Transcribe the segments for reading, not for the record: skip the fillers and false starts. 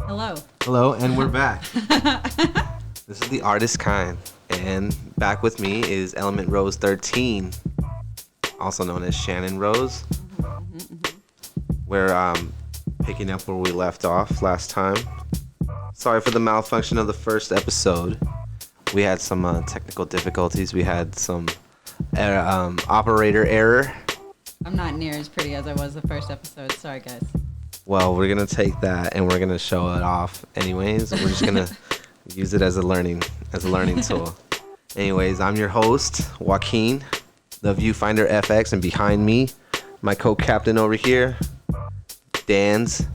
Hello. Hello, and we're back. This is the ArtistKind, and back with me is Elementrose 13, also known as Shannon Rose. We're picking up where we left off last time. Sorry for the malfunction of the first episode. We had some technical difficulties. We had some operator error. I'm not near as pretty as I was the first episode. Sorry, guys. Well, we're gonna take that and we're gonna show it off. Anyways, we're just gonna use it as a learning tool. Anyways, I'm your host, Joaquin, the Viewfinder FX, and behind me, my co-captain over here, Dan's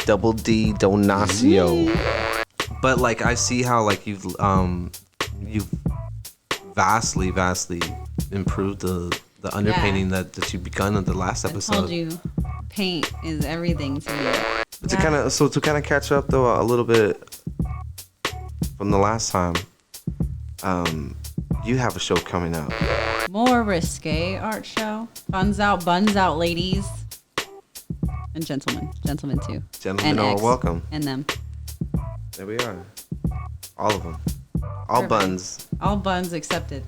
Double D Donacio. But like I see how like you've vastly improved the underpainting that you begun in the last episode. I told you, paint is everything to me. To kind of catch up though a little bit from the last time, you have a show coming up. More risque art show. Buns out, ladies and gentlemen too. Gentlemen are welcome. And them. There we are. All of them. All Perfect. Buns. All buns accepted.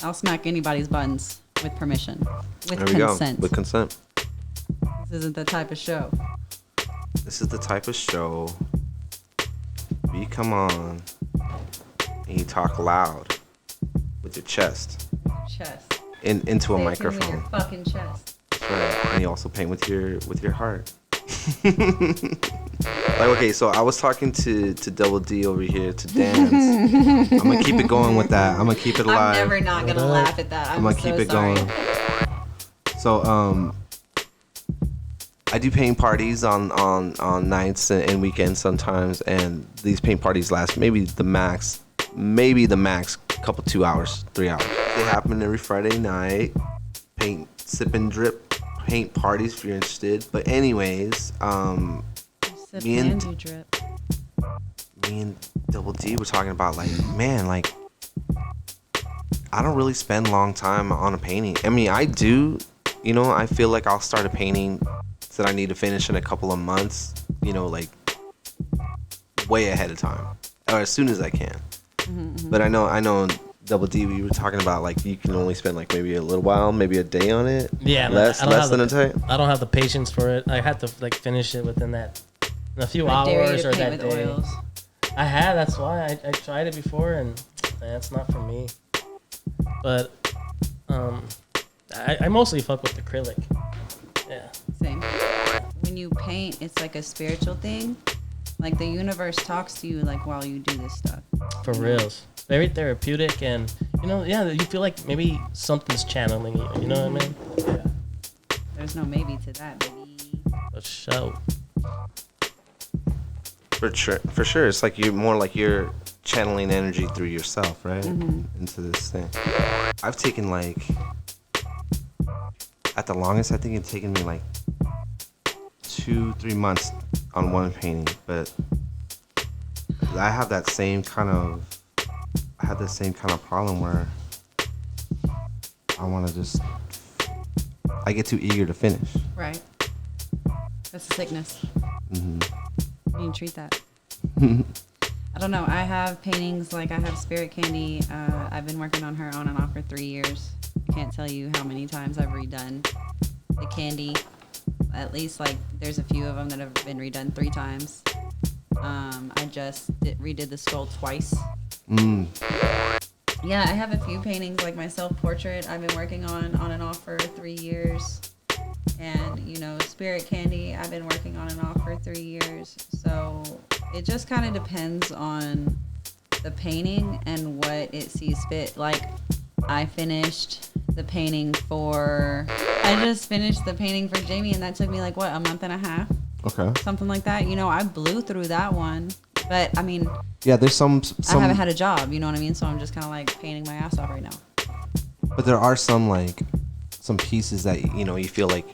I'll smack anybody's buns with permission. With There we consent. go. With consent. This isn't the type of show. This is the type of show where you come on and you talk loud with your chest Chest. into a Say it to me with microphone. your fucking chest. That's right. And you also paint with your heart. Like, okay, so I was talking to Double D over here, to Dan's. I'm gonna keep it going with that. I'm gonna keep it alive. I'm never not gonna laugh at that. I'm gonna so keep it sorry. going. So I do paint parties on nights and weekends sometimes, and these paint parties last maybe the max couple 2 hours, 3 hours. They happen every Friday night. Paint, sip and drip paint parties if you're interested. But anyways, Sip me and you drip. Double D were talking about like, man, like I don't really spend long time on a painting. I mean, I do, you know, I feel like I'll start a painting that I need to finish in a couple of months, you know, like way ahead of time or as soon as I can. Mm-hmm. But I know Double D, we were talking about like you can only spend like maybe a little while, maybe a day on it. Yeah, less than a day. I don't have the patience for it. I had to like finish it within that in a few I dare you hours to or paint that with day. oils. I had. That's why I tried it before, and that's not for me. But I mostly fuck with acrylic. Yeah. Same. When you paint, it's like a spiritual thing. Like the universe talks to you like while you do this stuff. For reals. It's very therapeutic, and you know, yeah, you feel like maybe something's channeling you. You know what I mean? Yeah. There's no maybe to that, baby. A show. For sure. It's like you're channeling energy through yourself, right? Into this thing. I've taken like, at the longest, I think it's taken me like 2-3 months on one painting, but I have that same kind of problem where I get too eager to finish. Right. That's a sickness. You need to treat that. I don't know. I have paintings like I have Spirit Candy. I've been working on her on and off for 3 years. I can't tell you how many times I've redone the candy. At least like there's a few of them that have been redone 3 times. I just redid the skull twice. Yeah, I have a few paintings like my self-portrait I've been working on and off for 3 years. And, you know, Spirit Candy I've been working on and off for 3 years. So it just kind of depends on the painting and what it sees fit. Like I just finished the painting for Jamie, and that took me like what, a month and a half? Okay. Something like that. You know, I blew through that one. But I mean, yeah, there's some I haven't had a job, you know what I mean? So I'm just kind of like painting my ass off right now. But there are some pieces that, you know, you feel like,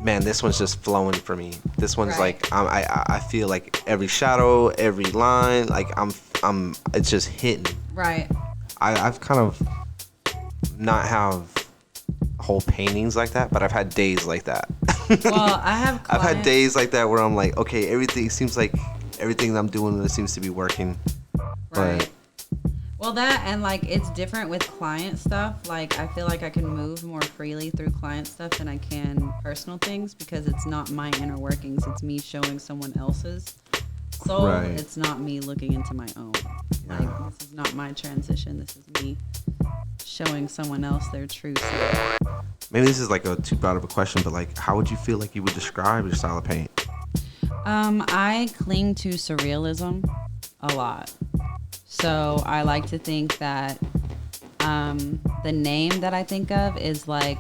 man, this one's just flowing for me. This one's Right. like I feel like every shadow, every line, like it's just hitting. Right. I've kind of not have whole paintings like that, but I've had days like that. Well, I have I've clients. had days like that where I'm like, okay, everything I'm doing seems to be working. Right. Well, that and like it's different with client stuff. Like I feel like I can move more freely through client stuff than I can personal things because it's not my inner workings. It's me showing someone else's soul. Right. It's not me looking into my own. Like this is not my transition. This is me showing someone else their true self. Maybe this is like a too broad of a question, but like, how would you feel like you would describe your style of paint? I cling to surrealism a lot. So I like to think that the name that I think of is like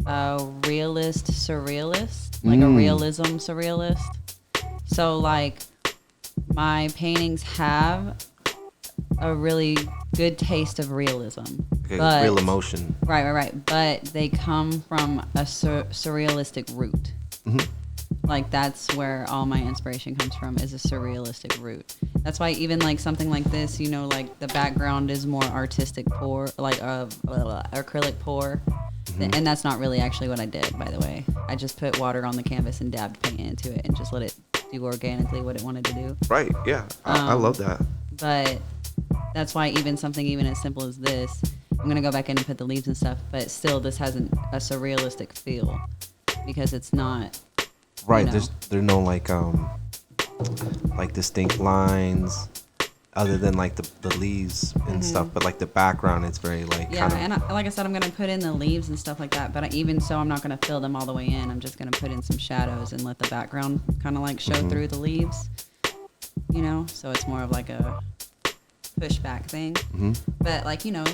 a realist surrealist, like a realism surrealist. So like my paintings have a really good taste of realism. Okay, but, real emotion. Right. But they come from a surrealistic root. Mm-hmm. Like that's where all my inspiration comes from, is a surrealistic root. That's why even like something like this, you know, like the background is more artistic pour, like acrylic pour. Mm-hmm. And that's not really actually what I did, by the way. I just put water on the canvas and dabbed paint into it and just let it do organically what it wanted to do. Right, yeah. I love that. But that's why even something even as simple as this, I'm going to go back in and put the leaves and stuff, but still this has a surrealistic feel because it's not... Right, you know. there's no like distinct lines other than like the leaves and stuff, but like the background, it's very like and like I said, I'm gonna put in the leaves and stuff like that, but even so, I'm not gonna fill them all the way in. I'm just gonna put in some shadows and let the background kind of like show through the leaves, you know. So it's more of like a pushback thing. But like, you know,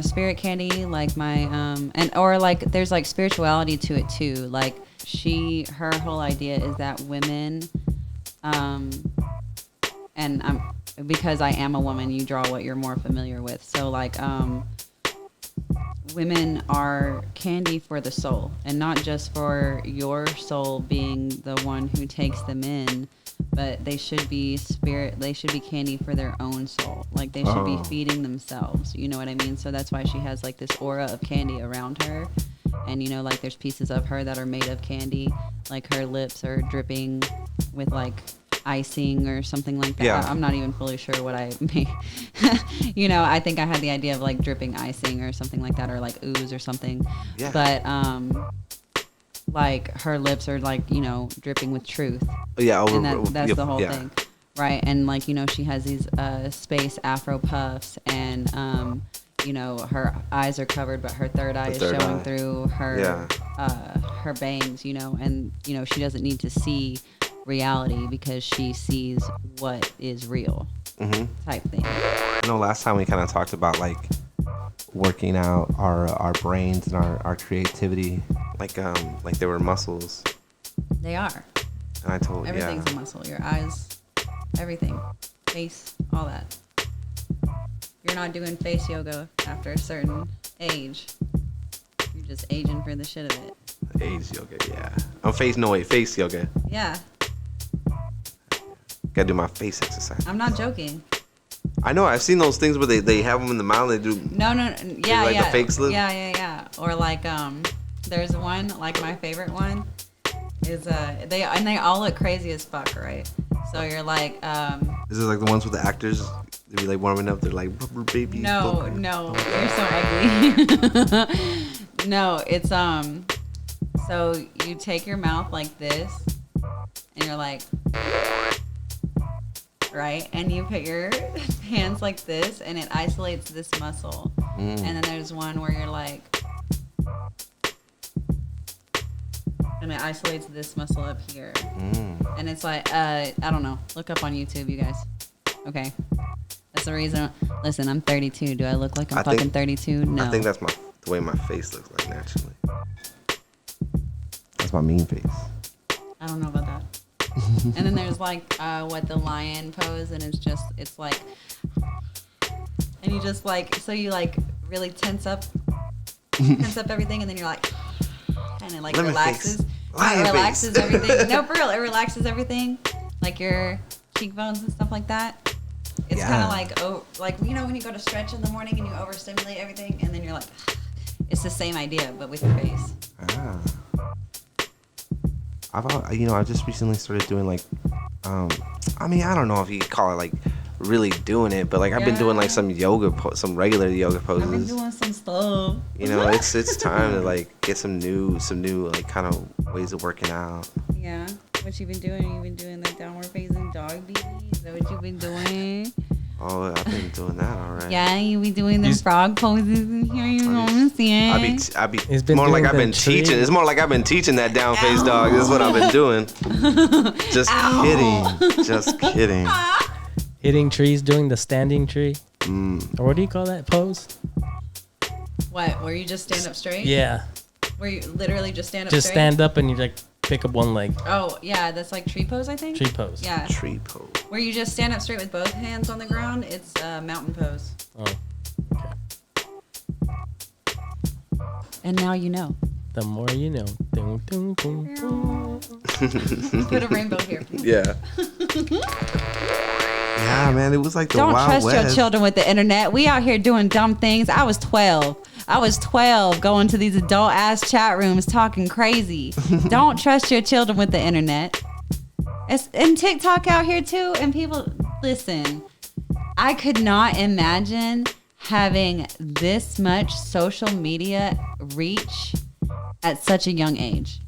Spirit Candy, like my or like there's like spirituality to it too. Like her whole idea is that women, and because I am a woman, you draw what you're more familiar with. So like women are candy for the soul, and not just for your soul being the one who takes them in, but they should be candy for their own soul. Like they should be feeding themselves, you know what I mean? So that's why she has like this aura of candy around her. And you know, like there's pieces of her that are made of candy, like her lips are dripping with like icing or something like that. Yeah. I'm not even fully sure what I made. You know, I think I had the idea of like dripping icing or something like that, or like ooze or something. Yeah. But like her lips are like, you know, dripping with truth. Yeah, and that's the whole thing, right? And like, you know, she has these space afro puffs, and you know, her eyes are covered, but her third eye is showing through her her bangs, you know, and you know, she doesn't need to see reality because she sees what is real, type thing. You know, last time we kind of talked about like working out our brains and our creativity, like they were muscles. They are. And I told everything's a muscle. Your eyes, everything, face, all that. You're not doing face yoga after a certain age. You're just aging for the shit of it. Age yoga, yeah. Face yoga. Yeah. Gotta do my face exercise. I'm not joking. I know. I've seen those things where they have them in the mouth. They do. No. Yeah, like yeah. the fake slip. Yeah. Or like there's one, like my favorite one is they all look crazy as fuck, right? So you're like Is it like the ones with the actors? They be like warming up. They're like rubber baby. No, you're so ugly. No, it's so you take your mouth like this, and you're like, right, and you put your hands like this, and it isolates this muscle. And then there's one where you're like, and it isolates this muscle up here. And it's like, I don't know. Look up on YouTube, you guys. Okay. That's the reason. Listen, I'm 32. Do I look like I'm fucking 32? No. I think that's the way my face looks like naturally. That's my mean face. I don't know about that. And then there's like what the lion pose, and it's like, and you just like, so you like really tense up everything, and then you're like, and it like relaxes everything. No, for real, it relaxes everything, like your cheekbones and stuff like that. It's kind of like you know when you go to stretch in the morning and you overstimulate everything, and then you're like, it's the same idea but with your face. I just recently started doing like, I mean, I don't know if you could call it like really doing it, but like I've been doing like some some regular yoga poses. I've been doing some stuff. You know, it's time to like get some new like kind of ways of working out. Yeah. What you been doing? You been doing the downward facing dog baby? Is that what you been doing? Oh, I've been doing that already. Yeah, you be doing the frog poses in here. You know what I'm saying? I be. It's more like I've been teaching. It's more like I've been teaching that down face dog. This is what I've been doing. Just kidding. Just kidding. Hitting trees, doing the standing tree. Or what do you call that pose? What? Where you just stand up straight? Yeah. Where you literally just stand up just straight? Stand up and you like pick up one leg. Oh, yeah. That's like tree pose, I think? Tree pose. Yeah. Tree pose. Where you just stand up straight with both hands on the ground. It's mountain pose. Oh. Okay. And now you know. The more you know. Dun, dun, dun, dun. Put a rainbow here, please. Yeah. Yeah, man, it was like the Don't Wild trust West. your children with the internet. We out here doing dumb things. I was 12 going to these adult ass chat rooms talking crazy. Don't trust your children with the internet. And TikTok out here too. And people, listen, I could not imagine having this much social media reach at such a young age.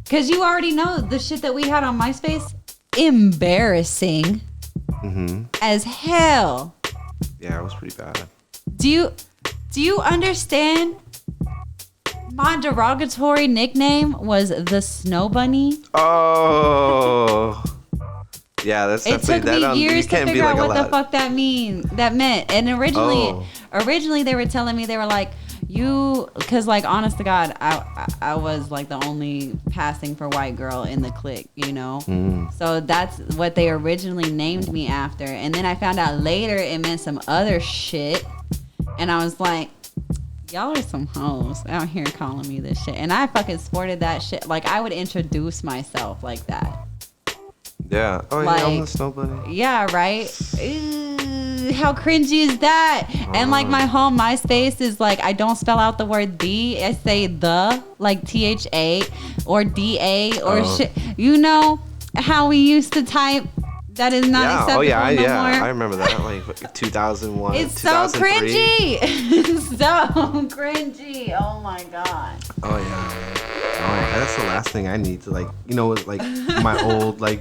Because you already know the shit that we had on MySpace, embarrassing as hell. Yeah, it was pretty bad. Do you understand? My derogatory nickname was the Snow Bunny. Oh. Yeah, that's It took me years to figure out what the fuck that meant. And originally they were telling me, they were like, because like honest to God, I was like the only passing for white girl in the clique, you know. So that's what they originally named me after, and then I found out later it meant some other shit, and I was like, y'all are some hoes out here calling me this shit, and I fucking sported that shit. Like I would introduce myself like that. Yeah. Oh like, yeah, I'm the Snow Bunny. Yeah, right. How cringy is that? And like my whole MySpace is like, I don't spell out the word the, I say the, like THA or DA or shit. You know how we used to type? That is not acceptable no more. I remember that, like 2001. It's so cringy. It's so cringy. Oh my god. Oh yeah. Oh, that's the last thing I need to like, like my old like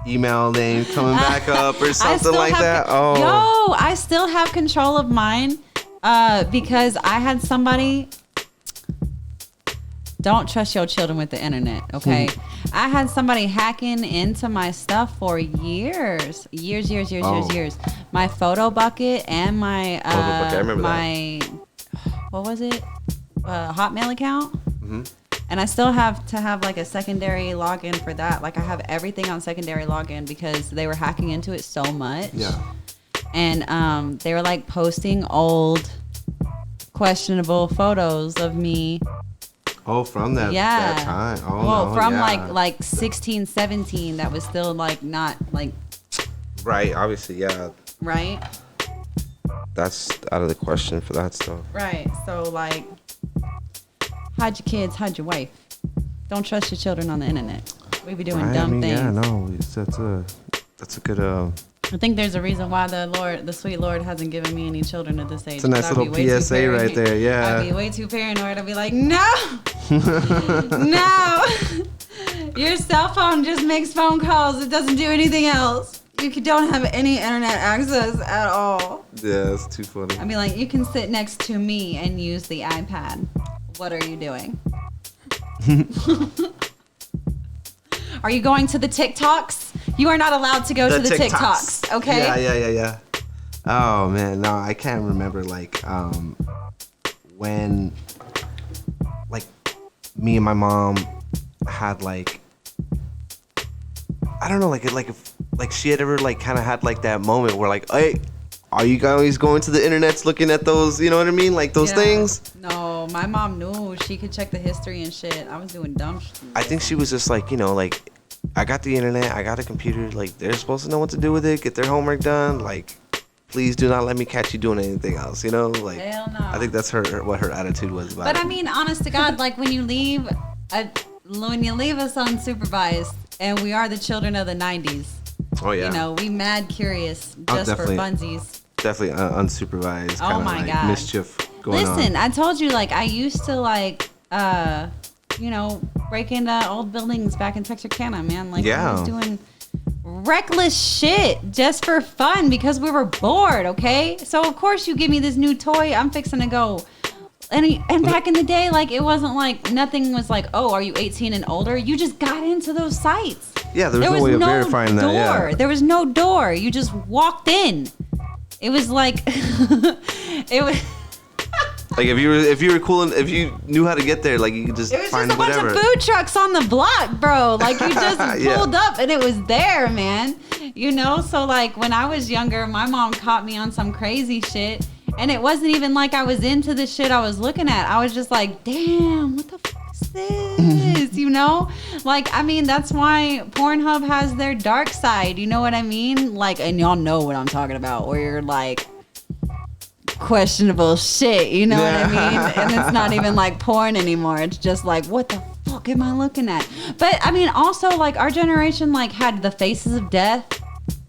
email name coming back up or something like that. Yo, I still have control of mine because I had somebody. Don't trust your children with the internet, okay? I had somebody hacking into my stuff for years. My photo bucket and my I remember my what was it? Hotmail account. And I still have to have like a secondary login for that. Like I have everything on secondary login because they were hacking into it so much. Yeah. And they were like posting old questionable photos of me. Oh, from that time. Oh, well, no, from yeah. like 16, 17, that was still like not like. Right, obviously, yeah. Right? That's out of the question for that stuff. Right. So like, hide your kids, hide your wife. Don't trust your children on the internet. We be doing dumb things. Yeah, no, that's a good. I think there's a reason why the sweet Lord hasn't given me any children at this age. It's a nice little PSA right there, yeah. I'd be way too paranoid. I'd be like, no, no. Your cell phone just makes phone calls. It doesn't do anything else. You don't have any internet access at all. Yeah, that's too funny. I'd be like, you can sit next to me and use the iPad. What are you doing? Are you going to the TikToks? You are not allowed to go to the TikToks, okay? Yeah. Oh, man, no, I can't remember, like, when, like, me and my mom had, like, I don't know, like she had ever, like, kind of had, like, that moment where, like, hey, are you guys going to the internets looking at those, you know what I mean? Like, those things? No, my mom knew. She could check the history and shit. I was doing dumb shit. I think she was just like, like, I got the internet, I got a computer, like, they're supposed to know what to do with it, get their homework done, like, please do not let me catch you doing anything else, you know? Like, hell no. I think that's what her attitude was about But it. I mean, honest to God, like, when you leave when you leave us unsupervised, and we are the children of the 90s. Oh yeah. You know, we mad curious just for funsies. Definitely unsupervised. Oh my God. Mischief going on. Listen, I told you, like, I used to, like, you know, break into old buildings back in Texarkana, man. Like, I was doing reckless shit just for fun because we were bored, okay? So, of course, you give me this new toy, I'm fixing to go. And back in the day, like, it wasn't like, nothing was like, oh, are you 18 and older? You just got into those sites. Yeah, there was no way of verifying that. Yeah. There was no door. You just walked in. It was like, it was... Like if you were cool and if you knew how to get there, like you could just find whatever. It was just a bunch of food trucks on the block, bro. Like you just pulled up and it was there, man. You know, so like when I was younger, my mom caught me on some crazy shit, and it wasn't even like I was into the shit I was looking at. I was just like, damn, what the fuck is this? You know, like I mean, that's why Pornhub has their dark side. You know what I mean? Like, and y'all know what I'm talking about, where you're like. Questionable shit, you know what I mean? And it's not even like porn anymore. It's just like, what the fuck am I looking at? But I mean, also like our generation like had the faces of death.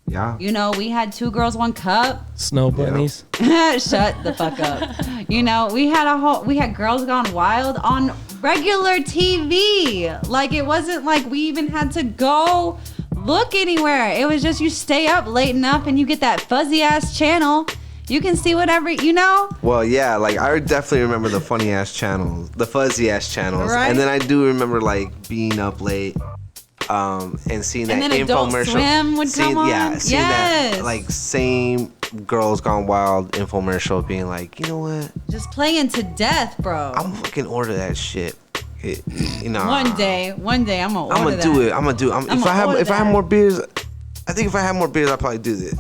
Yeah. You know, we had 2 Girls, 1 Cup. Snow bunnies. Shut the fuck up. You know, we had Girls Gone Wild on regular TV. Like it wasn't like we even had to go look anywhere. It was just you stay up late enough and you get that fuzzy ass channel. You can see whatever, you know? Well, yeah, like I definitely remember the funny ass channels, the fuzzy ass channels. Right? And then I do remember like being up late and seeing that and then Adult infomercial. Swim would come on. Yeah, seeing that like same Girls Gone Wild infomercial being like, you know what? Just playing to death, bro. I'm fucking order that shit. You know. One day I'm gonna order that. I'm gonna do it. I'm gonna do it. If I have more beers, I think if I have more beers, I'll probably do this.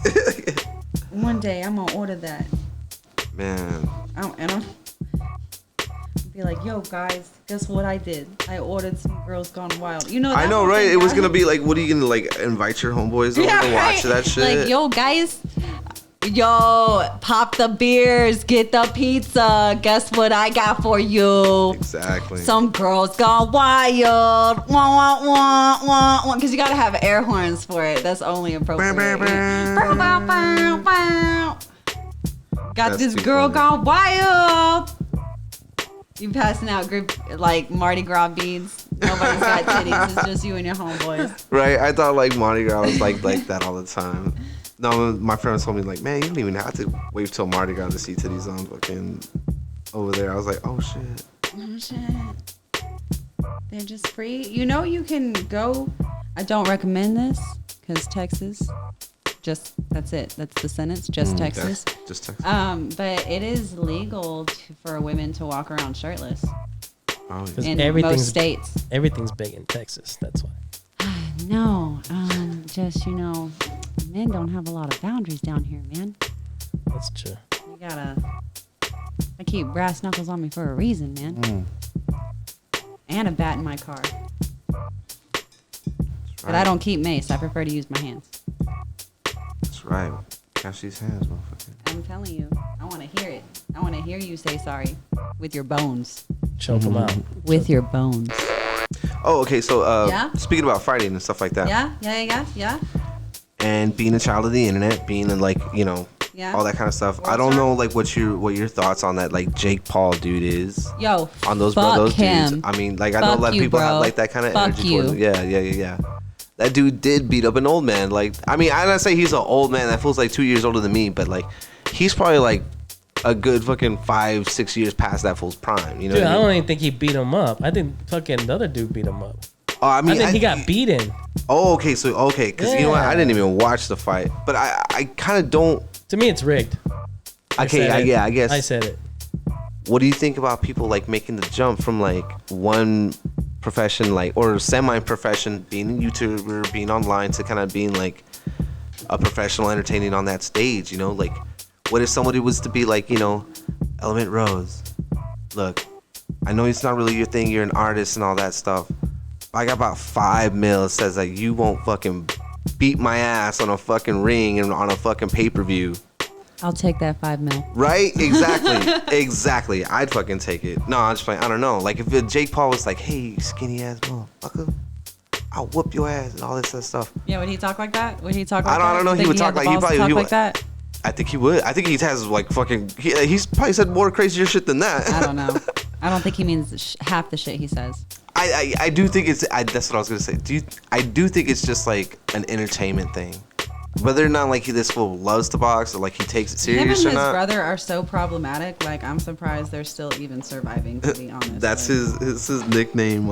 One day I'm gonna order that. Man. And I'm be like, yo guys, guess what I did? I ordered some Girls Gone Wild. You know. I know, right? It was gonna be like, what are you gonna like invite your homeboys over to watch that shit? Like, yo guys, pop the beers, get the pizza. Guess what I got for you? Exactly. Some Girls Gone Wild. Wah, wah, wah, wah, wah. Because you gotta have air horns for it. That's only appropriate. Bow, bow, bow, bow. Got this Girl Gone Wild. You passing out group like Mardi Gras beads. Nobody's got titties. It's just you and your homeboys. Right. I thought like Mardi Gras was like that all the time. No, my friends told me like, man, you don't even have to wait till Mardi Gras to see titties on fucking over there. I was like, oh shit. Oh shit. They're just free. You know, you can go. I don't recommend this because Texas. That's it. That's the sentence. Texas. Just Texas. But it is legal for women to walk around shirtless. Oh, yeah. In most states. Everything's big in Texas. That's why. No, just you know, men don't have a lot of boundaries down here, man. That's true. You gotta. I keep brass knuckles on me for a reason, man. And a bat in my car. But I don't keep mace. I prefer to use my hands. That's right. Catch these hands, motherfucker. I'm telling you. I want to hear it. I want to hear you say sorry with your bones. Choke them out. With your bones. Oh, okay. So, speaking about fighting and stuff like that. Yeah. And being a child of the internet, being in like, you know, all that kind of stuff. I don't know like what your thoughts on that like Jake Paul dude is. Yo, on those dudes. I mean, like I know a lot of people have like that kind of energy towards it. Yeah. That dude did beat up an old man. Like, I mean, I don't say he's an old man. That feels like 2 years older than me, but like, he's probably like a good fucking 5-6 years past that fool's prime. You know? Dude, I don't even think he beat him up. I think fucking the other dude beat him up. Oh, I mean, I think he got beaten. Oh, okay. So, because you know what? I didn't even watch the fight, but I kind of don't. To me, it's rigged. Okay, I guess. I said it. What do you think about people like making the jump from like one profession, like, or semi-profession, being a YouTuber, being online, to kind of being like a professional entertaining on that stage? You know, like, what if somebody was to be like, you know, Elementrose? Look, I know it's not really your thing. You're an artist and all that stuff. I got about 5 mil. Says like you won't fucking beat my ass on a fucking ring and on a fucking pay-per-view. I'll take that 5 mil. Right? Exactly. I'd fucking take it. No, I'm just playing. I don't know. Like if Jake Paul was like, "Hey, you skinny ass motherfucker, I'll whoop your ass," and all this other stuff. Yeah, would he talk like that? Would he talk like that? I don't know. He would talk like he talk like that. I think he would. I think he has like fucking. He's probably said more crazier shit than that. I don't know. I don't think he means half the shit he says. I do think it's. That's what I was gonna say. I do think it's just like an entertainment thing. Whether or not like this fool loves to box or like he takes it serious Him and or his not. brother are so problematic. Like I'm surprised they're still even surviving. To be honest, That's like, his nickname.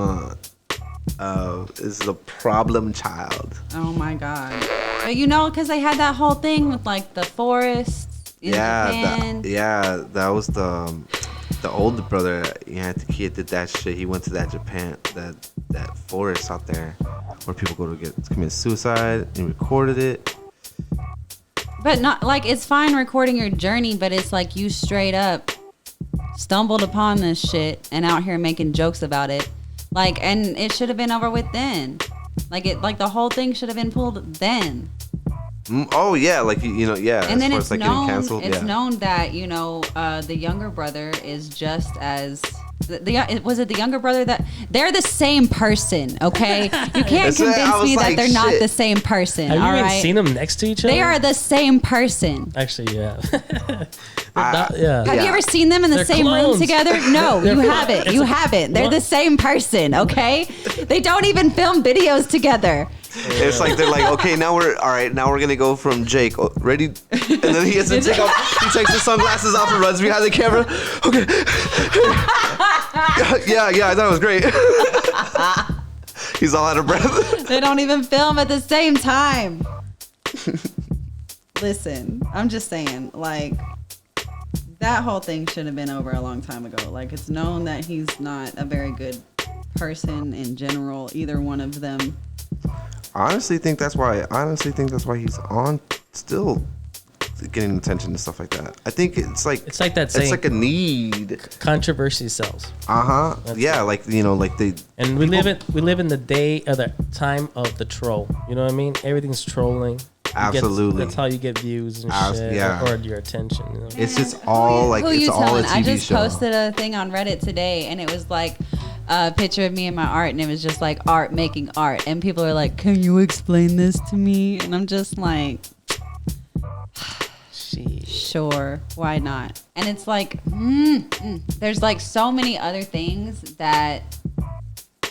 Is the problem child. Oh my god! But you know, because they had that whole thing with like the forests in Japan. That was the older brother. He did that shit. He went to that Japan that forest out there where people go to commit suicide and recorded it. But not like it's fine recording your journey, but it's like you straight up stumbled upon this shit and out here making jokes about it. Like, and it should have been over with then. Like the whole thing should have been pulled then. Oh yeah, like you know, yeah. And then it's it's known. Canceled, It's known that the younger brother is just as. Was it the younger brother that they're the same person? Okay, you can't convince me that they're not the same person. Have you all even right? seen them next to each other? They are the same person. Actually, yeah. Have you ever seen them in the same room clones. together? No, you haven't. You haven't. They're the same person. Okay, they don't even film videos together. It's like they're like, okay, now we're gonna go from Jake. Oh, ready? And then he has to he takes his sunglasses off and runs behind the camera. Okay. yeah, I thought it was great. He's all out of breath. They don't even film at the same time. Listen, I'm just saying, like, that whole thing should have been over a long time ago. Like, it's known that he's not a very good person in general, either one of them. I honestly think that's why he's on still getting attention and stuff like that. I think it's like that saying. It's like a need. Controversy sells. Yeah, like they. And we live in the day of the time of the troll. You know what I mean? Everything's trolling. Absolutely. That's how you get views and shit, or your attention. You know? It's just all like it's all a TV show. I just posted a thing on Reddit today, and it was like a picture of me and my art, and it was just like art making art, and people are like, "Can you explain this to me?" And I'm just like, sure, why not? And it's like, there's like so many other things that,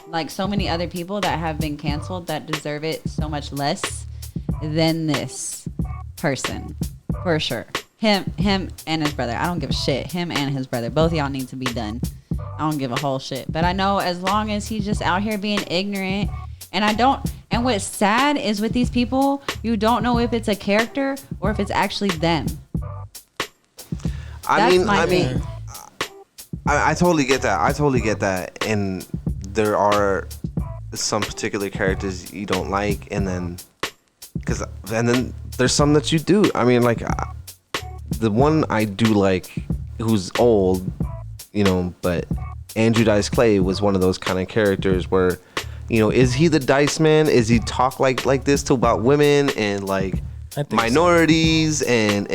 like so many other people that have been canceled that deserve it so much less than this person, for sure. Him and his brother. I don't give a shit. Him and his brother. Both of y'all need to be done. I don't give a whole shit. But I know as long as he's just out here being ignorant, and what's sad is with these people, you don't know if it's a character or if it's actually them. I totally get that. And there are some particular characters you don't like, and then there's some that you do. I mean, like the one I do like, who's old, but Andrew Dice Clay was one of those kind of characters where, is he the Dice Man? Is he talk like this to about women and like minorities and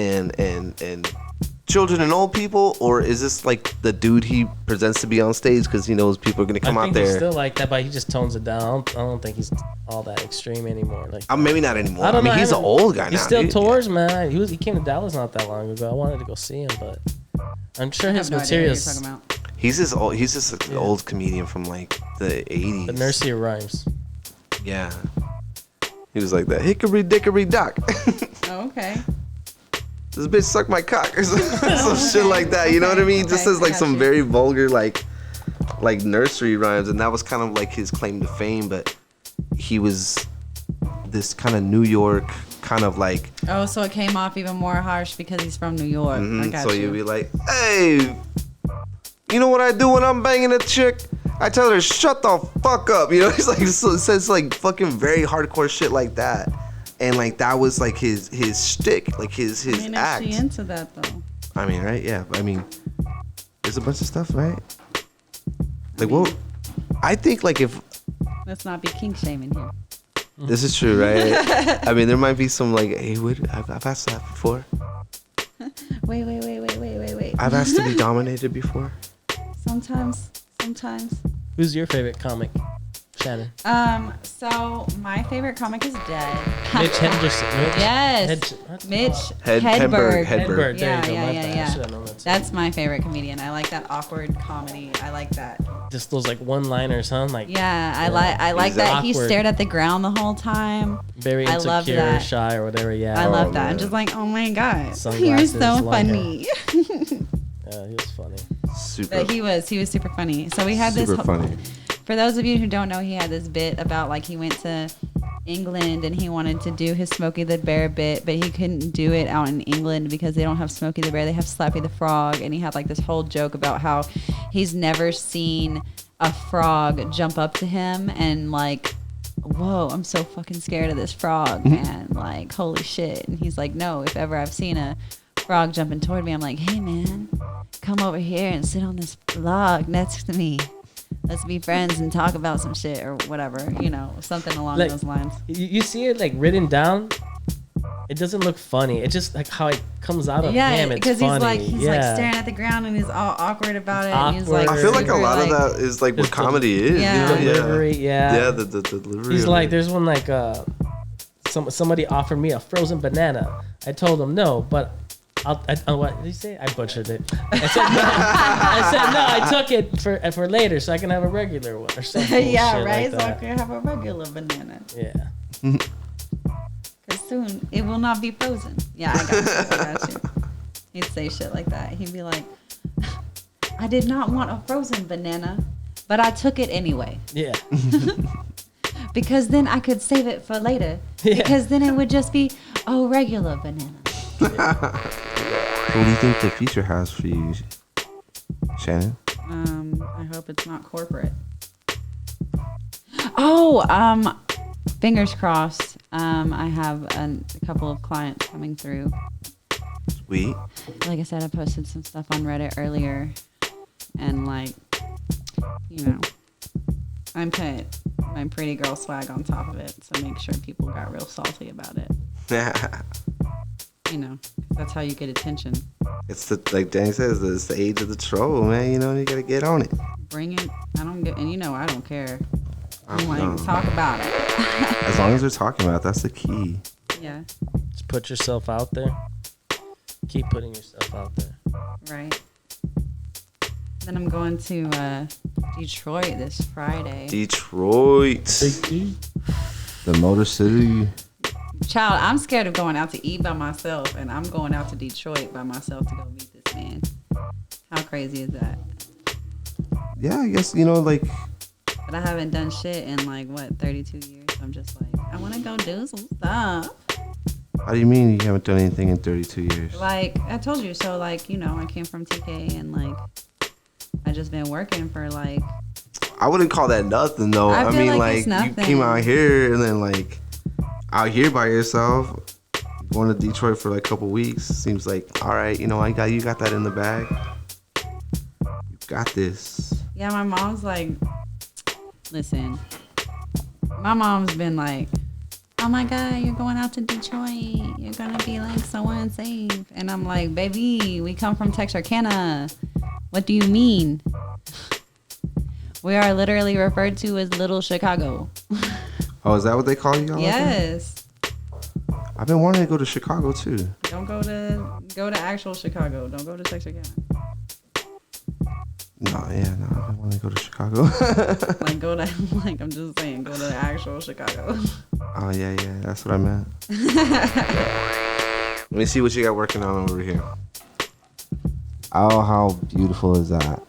children and old people, or is this like the dude he presents to be on stage because he knows people are gonna come out there? He's still like that, but he just tones it down. I don't think he's all that extreme anymore. Like maybe not anymore. I mean, he's an old guy now. He still tours, man. He came to Dallas not that long ago. I wanted to go see him, but I'm sure his materials. He's just an old comedian from like the 80s. The nursery rhymes. Yeah. He was like that hickory dickory dock. Oh, okay. This bitch sucked my cock or some shit like that. You know what I mean? He just says like some very vulgar like nursery rhymes, and that was kind of like his claim to fame. But he was this kind of New York kind of like. Oh, so it came off even more harsh because he's from New York. Mm-hmm. So you'd be like, hey, you know what I do when I'm banging a chick? I tell her shut the fuck up. He's like, so it says like fucking very hardcore shit like that. And like that was like his shtick, like his act. Is she into that though? I mean, right? Yeah. I mean, there's a bunch of stuff, right? Like, I think like if. Let's not be kink shaming here. This is true, right? I mean, there might be some like, hey, I've asked that before. wait. I've asked to be dominated before. Sometimes. Who's your favorite comic, Shannon? So my favorite comic is dead. Mitch Henderson. Yes. Mitch Hedberg. Hedberg. Yeah, There you go. My bad. I yeah. should have known that. That's my favorite comedian. I like that awkward comedy. I like that. Just those like one-liners, huh? Like Yeah, I like He's that he awkward. stared at the ground the whole time. very I love insecure, that. shy, or whatever. Yeah. I love that. man. I'm just like, oh my god, you're Sunglasses, so long funny. Yeah, he was funny. Super. But he was super funny. So we had this. Super funny. For those of you who don't know, he had this bit about like he went to England and he wanted to do his Smokey the Bear bit, but he couldn't do it out in England because they don't have Smokey the Bear. They have Slappy the Frog. And he had like this whole joke about how he's never seen a frog jump up to him and like, whoa, I'm so fucking scared of this frog, man. Like, holy shit. And he's like, no, if ever I've seen a frog jumping toward me, I'm like, hey man, come over here and sit on this log next to me. Let's be friends and talk about some shit or whatever, you know, something along Like, those lines. You see it like written down. It doesn't look funny. It's just like how it comes out of Yeah, him. It's because funny. he's like staring at the ground and he's all awkward about it. And he's Awkward. like, I feel like a super, lot like, of that is like what Just the- comedy is. Yeah. You know? Delivery, yeah. Yeah, the delivery. He's of like, it. there's one like somebody offered me a frozen banana. I told him no, but what did he say? I butchered it. I said no. I took it for later so I can have a regular one or something. yeah, right? Like So I that. can have a regular banana. Yeah. Because soon it will not be frozen. Yeah, I got you. He'd say shit like that. He'd be like, I did not want a frozen banana, but I took it anyway. Yeah. Because then I could save it for later. Yeah. Because then it would just be a regular banana. What do you think the future has for you, Shannon? I hope it's not corporate. Oh, fingers crossed. I have a couple of clients coming through. Sweet. Like I said, I posted some stuff on Reddit earlier, and like, you know, I put my pretty girl swag on top of it, so make sure people got real salty about it. You know, 'cause that's how you get attention. It's the, like Danny says, it's the age of the troll, man. You know, you gotta get on it. Bring it. I don't get, and you know, I don't care. I'm No. like, talk about it. As long as they're talking about it, that's the key. Yeah, Just put yourself out there. Keep putting yourself out there. right. Then I'm going to Detroit this Friday. Detroit, the Motor City. Child, I'm scared of going out to eat by myself, and I'm going out to Detroit by myself to go meet this man. How crazy is that? Yeah, I guess, you know, like, But I haven't done shit in like, what, 32 years? I'm just like, I want to go do some stuff. how do you mean you haven't done anything in 32 years? Like, I told you, so like, you know, I came from TK and like, I just been working for like, I wouldn't call that nothing, though. I I feel mean, like it's like, you nothing. came out here and then, like, out here by yourself, going to Detroit for like a couple weeks. Seems like, all right, you know, you got that in the bag. You got this. yeah, my mom's like, listen, my mom's been like, oh my God, you're going out to Detroit. You're going to be like so unsafe. And I'm like, baby, we come from Texarkana. What do you mean? We are literally referred to as Little Chicago. Oh, is that what they call you? Yes. I've been wanting to go to Chicago too. Don't go to actual Chicago. Don't go to Texarkana. No, I've been wanting to go to Chicago. Like go to like I'm just saying, go to the actual Chicago. Oh yeah, that's what I meant. Let me see what you got working on over here. Oh, how beautiful is that?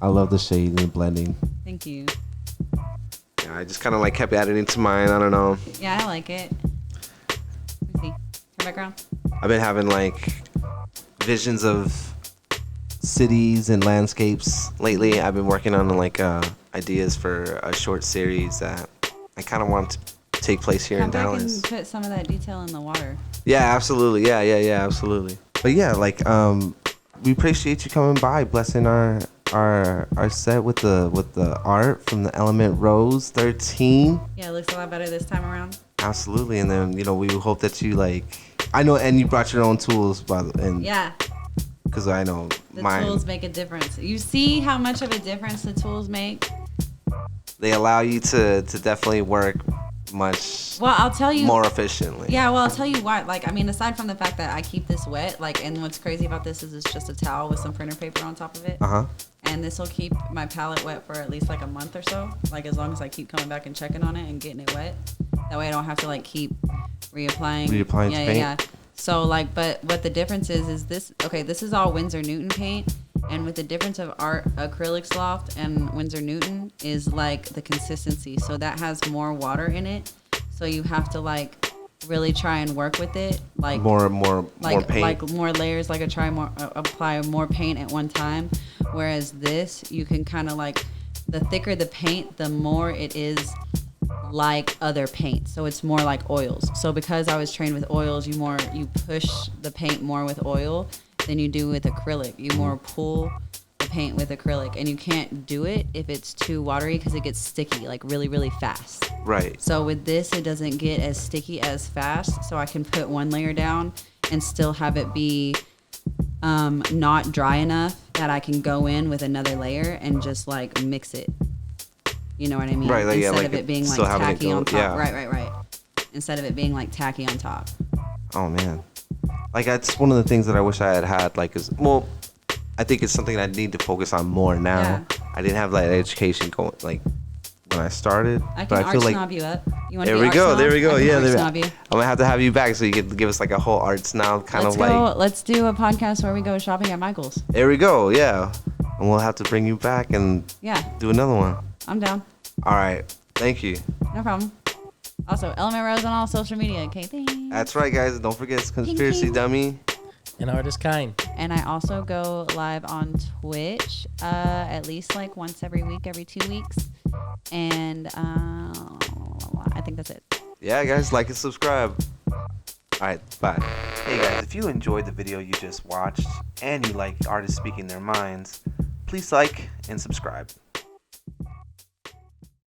I love the shade and the blending. Thank you. Yeah, I just kind of like kept adding it to mine. I don't know. Yeah, I like it. Let me see. Turn back around. I've been having like visions of cities and landscapes lately. I've been working on like ideas for a short series that I kind of want to take place here Come in back Dallas. and put some of that detail in the water. Yeah, absolutely. Yeah, absolutely. But yeah, like we appreciate you coming by, blessing our set with the art from the Elementrose 13. Yeah, it looks a lot better this time around. Absolutely. And then, you know, we hope that you like I know, and you brought your own tools, and Yeah. because I know The mine. tools make a difference. You see how much of a difference the tools make? They allow you to definitely work much Well, I'll tell you more efficiently. Yeah, well, I'll tell you why. Like, I mean, aside from the fact that I keep this wet, like, and what's crazy about this is it's just a towel with some printer paper on top of it. And this will keep my palette wet for at least like a month or so. Like, as long as I keep coming back and checking on it and getting it wet. That way I don't have to like keep reapplying. Paint. Yeah. So like, but what the difference is this, okay, this is all Winsor Newton paint. And with the difference of art acrylics loft and Winsor Newton is like the consistency. So that has more water in it. So you have to like really try and work with it. Like more paint. Like more layers, like apply more paint at one time. Whereas this, you can kind of like, the thicker the paint, the more it is like other paint. So it's more like oils. So because I was trained with oils, you push the paint more with oil than you do with acrylic. You more pull the paint with acrylic, and you can't do it if it's too watery because it gets sticky like really, really fast. Right. So with this, it doesn't get as sticky as fast. So I can put one layer down and still have it be not dry enough that I can go in with another layer and just like mix it. You know what I mean? Right. Like, Instead of it being like tacky on top. Yeah. Right. Instead of it being like tacky on top. Oh man. Like, that's one of the things that I wish I had. Like, is, well, I think it's something I need to focus on more now. Yeah. I didn't have that education going like when I started. I but can I feel art like snob you up. You want to there be we art go. snob? There we go. I can Yeah. art snob you. I'm gonna have to have you back so you can give us like a whole art snob kind Let's of go. like. Let's do a podcast where we go shopping at Michael's. There we go. Yeah. And we'll have to bring you back and do another one. I'm down. All right. Thank you. No problem. Also, Elementrose on all social media. Okay, thanks. That's right, guys. Don't forget it's Conspiracy Dummy. And ArtistKind. And I also go live on Twitch at least like once every week, every 2 weeks. And I think that's it. Yeah, guys, like and subscribe. All right, bye. Hey, guys, if you enjoyed the video you just watched and you like artists speaking their minds, please like and subscribe.